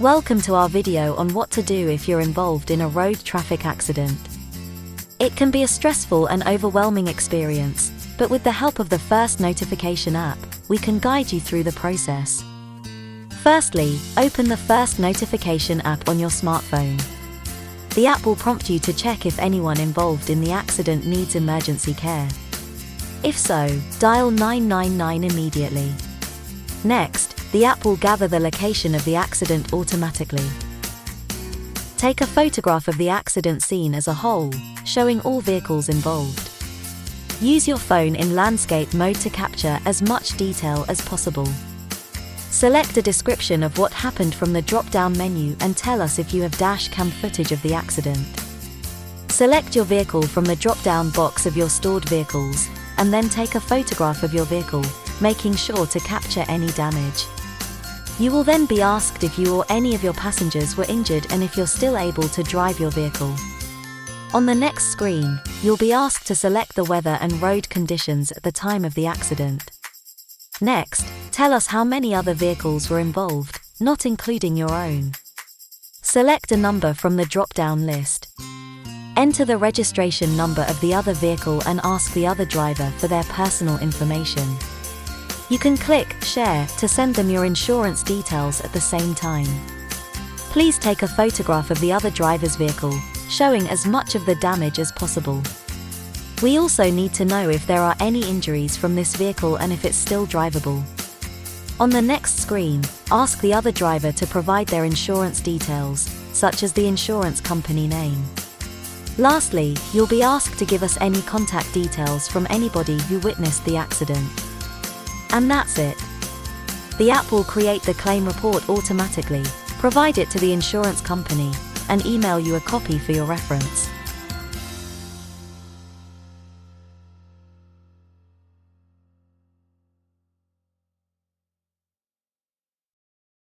Welcome to our video on what to do if you're involved in a road traffic accident. It can be a stressful and overwhelming experience, but with the help of the First Notification app, we can guide you through the process. Firstly, open the First Notification app on your smartphone. The app will prompt you to check if anyone involved in the accident needs emergency care. If so, dial 999 immediately. Next, the app will gather the location of the accident automatically. Take a photograph of the accident scene as a whole, showing all vehicles involved. Use your phone in landscape mode to capture as much detail as possible. Select a description of what happened from the drop-down menu and tell us if you have dash cam footage of the accident. Select your vehicle from the drop-down box of your stored vehicles, and then take a photograph of your vehicle, making sure to capture any damage. You will then be asked if you or any of your passengers were injured and if you're still able to drive your vehicle. On the next screen, you'll be asked to select the weather and road conditions at the time of the accident. Next, tell us how many other vehicles were involved, not including your own. Select a number from the drop-down list. Enter the registration number of the other vehicle and ask the other driver for their personal information. You can click Share to send them your insurance details at the same time. Please take a photograph of the other driver's vehicle, showing as much of the damage as possible. We also need to know if there are any injuries from this vehicle and if it's still drivable. On the next screen, ask the other driver to provide their insurance details, such as the insurance company name. Lastly, you'll be asked to give us any contact details from anybody who witnessed the accident. And that's it. The app will create the claim report automatically, provide it to the insurance company, and email you a copy for your reference.